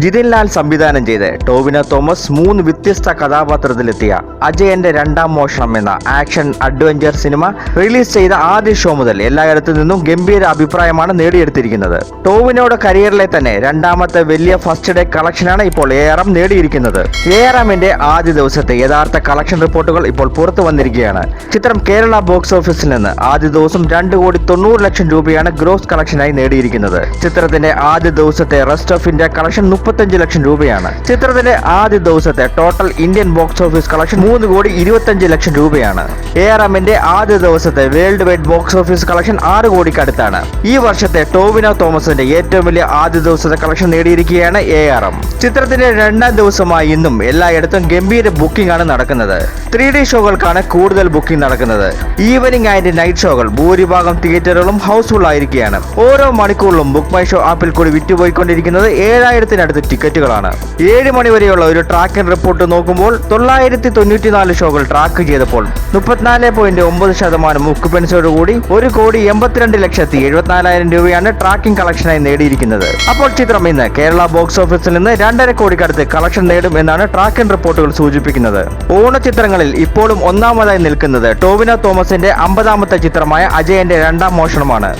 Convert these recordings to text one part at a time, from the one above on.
ജിതിൻ ലാൽ സംവിധാനം ചെയ്ത് ടോവിനോ തോമസ് 3 വ്യത്യസ്ത കഥാപാത്രത്തിലെത്തിയ അജയന്റെ രണ്ടാം മോഷണം എന്ന ആക്ഷൻ അഡ്വഞ്ചർ സിനിമ റിലീസ് ചെയ്ത ആദ്യ ഷോ മുതൽ എല്ലായിടത്തു നിന്നും ഗംഭീര അഭിപ്രായമാണ് നേടിയെടുത്തിരിക്കുന്നത്. ടോവിനോയുടെ കരിയറിലെ തന്നെ രണ്ടാമത്തെ വലിയ ഫസ്റ്റ് ഡേ കളക്ഷനാണ് ഇപ്പോൾ ARM നേടിയിരിക്കുന്നത്. ARMന്റെ ആദ്യ ദിവസത്തെ യഥാർത്ഥ കളക്ഷൻ റിപ്പോർട്ടുകൾ ഇപ്പോൾ പുറത്തു വന്നിരിക്കുകയാണ്. ചിത്രം കേരള ബോക്സ് ഓഫീസിൽ നിന്ന് ആദ്യ ദിവസം 2,90,00,000 രൂപയാണ് ഗ്രോസ് കളക്ഷനായി നേടിയിരിക്കുന്നത്. ചിത്രത്തിന്റെ ആദ്യ ദിവസത്തെ റെസ്റ്റ് ഓഫ് ഇന്ത്യ കളക്ഷൻ 35 ലക്ഷം രൂപയാണ്. ചിത്രത്തിന്റെ ആദ്യ ദിവസത്തെ total Indian box office collection 3,25,00,000 രൂപയാണ്. ARMന്റെ ആദ്യ ദിവസത്തെ world wide box office collection 6 കോടിക്ക് അടുത്താണ്. ഈ വർഷത്തെ ടോവിനോ തോമസിന്റെ ഏറ്റവും വലിയ ആദ്യ ദിവസത്തെ കളക്ഷൻ നേടിയിരിക്കുകയാണ് ARM. ചിത്രത്തിന്റെ രണ്ടാം ദിവസമായി ഇന്നും എല്ലായിടത്തും ഗംഭീര ബുക്കിംഗ് ആണ് നടക്കുന്നത്. 3D ഷോകൾക്കാണ് കൂടുതൽ ബുക്കിംഗ് നടക്കുന്നത്. ഈവനിംഗ് ആൻഡ് നൈറ്റ് ഷോകൾ ഭൂരിഭാഗം തിയേറ്ററുകളും ഹൗസ്ഫുൾ ആയിരിക്കുകയാണ്. ഓരോ മണിക്കൂറിലും ബുക്ക് മൈ ഷോ ആപ്പിൽ കൂടി വിറ്റുപോയിക്കൊണ്ടിരിക്കുന്നത് 7,000-നടുത്ത് ടിക്കറ്റുകളാണ്. 7 മണി വരെയുള്ള ഒരു ട്രാക്കിംഗ് റിപ്പോർട്ട് നോക്കുമ്പോൾ 994 ഷോകൾ ട്രാക്ക് ചെയ്തപ്പോൾ 34.9% ഒക്കുപെൻസിയോടുകൂടി 1,82,74,000 രൂപയാണ് ട്രാക്കിംഗ് കളക്ഷനായി നേടിയിരിക്കുന്നത്. അപ്പോൾ ചിത്രം ഇന്ന് കേരള ബോക്സ് ഓഫീസിൽ നിന്ന് 2.5 കോടിക്കടുത്ത് കളക്ഷൻ നേടും എന്നാണ് ട്രാക്കിംഗ് റിപ്പോർട്ടുകൾ സൂചിപ്പിക്കുന്നത്. ഓണചിത്രങ്ങളിൽ ഇപ്പോഴും ഒന്നാമതായി നിൽക്കുന്നത് ടോവിനോ തോമസിന്റെ 50ാമത്തെ ചിത്രമായ അജയന്റെ രണ്ടാം മോഷണമാണ്.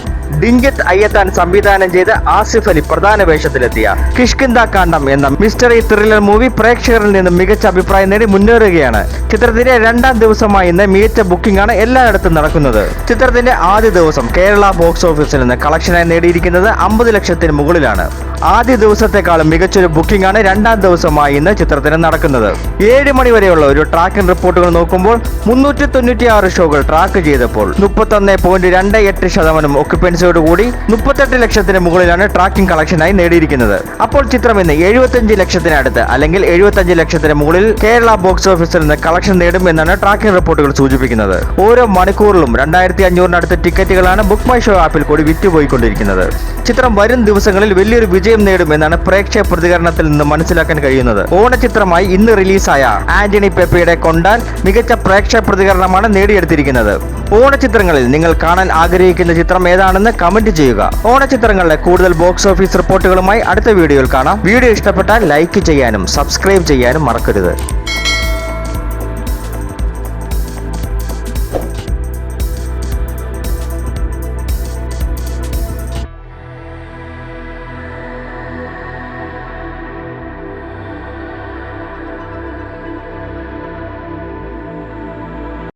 ഡിംഗിത് അയ്യത്താൻ സംവിധാനം ചെയ്ത് ആസിഫ് അലി പ്രധാന വേഷത്തിലെത്തിയ കിഷ്കിന്ദ കാണ്ഡം എന്ന മിസ്റ്ററി ത്രില്ലർ മൂവി പ്രേക്ഷകരിൽ നിന്ന് മികച്ച അഭിപ്രായം നേടി മുന്നേറുകയാണ്. ചിത്രത്തിന്റെ രണ്ടാം ദിവസമായി ഇന്ന് മികച്ച ബുക്കിംഗ് ആണ് എല്ലായിടത്തും നടക്കുന്നത്. ചിത്രത്തിന്റെ ആദ്യ ദിവസം കേരള ബോക്സ് ഓഫീസിൽ നിന്ന് കളക്ഷനായി നേടിയിരിക്കുന്നത് 50 ലക്ഷത്തിന് മുകളിലാണ്. ആദ്യ ദിവസത്തെക്കാളും മികച്ചൊരു ബുക്കിംഗ് ആണ് രണ്ടാം ദിവസമായി ഇന്ന് ചിത്രത്തിന് നടക്കുന്നത്. 7 മണി വരെയുള്ള ഒരു ട്രാക്കിംഗ് റിപ്പോർട്ടുകൾ നോക്കുമ്പോൾ 396 ഷോകൾ ട്രാക്ക് ചെയ്തപ്പോൾ 31.28% ഒക്കുപെൻസിയോടുകൂടി 38 ലക്ഷത്തിന് മുകളിലാണ് ട്രാക്കിംഗ് കളക്ഷനായി നേടിയിരിക്കുന്നത്. അപ്പോൾ ചിത്രം ഇന്ന് 75 ലക്ഷത്തിനടുത്ത് അല്ലെങ്കിൽ 75 ലക്ഷത്തിന് മുകളിൽ കേരള ബോക്സ് ഓഫീസിൽ നിന്ന് കളക്ഷൻ നേടും എന്നാണ് ട്രാക്കിംഗ് റിപ്പോർട്ടുകൾ സൂചിപ്പിക്കുന്നത്. ഓരോ മണിക്കൂറിലും 2,500-നടുത്ത് ടിക്കറ്റുകളാണ് ബുക്ക് മൈ ഷോ ആപ്പിൽ കൂടി വിറ്റുപോയിക്കൊണ്ടിരിക്കുന്നത്. ചിത്രം വരും ദിവസങ്ങളിൽ വലിയൊരു വിജയം നേടും എന്നാണ് പ്രേക്ഷക പ്രതികരണത്തിൽ നിന്ന് മനസ്സിലാക്കാൻ കഴിയുന്നത്. ഓണചിത്രമായി ഇന്ന് റിലീസായ ആന്റണി പെപ്പയുടെ കൊണ്ടാൽ മികച്ച പ്രേക്ഷക പ്രതികരണമാണ് നേടിയെടുത്തിരിക്കുന്നത്. ഓണചിത്രങ്ങളിൽ നിങ്ങൾ കാണാൻ ആഗ്രഹിക്കുന്ന ചിത്രം ഏതാണെന്ന് കമന്റ് ചെയ്യുക. ഓണചിത്രങ്ങളിലെ കൂടുതൽ ബോക്സ് ഓഫീസ് റിപ്പോർട്ടുകളുമായി അടുത്ത വീഡിയോയിൽ കാണാം. വീഡിയോ ഇഷ്ടപ്പെട്ടാൽ ലൈക്ക് ചെയ്യാനും സബ്സ്ക്രൈബ് ചെയ്യാനും മറക്കരുത്.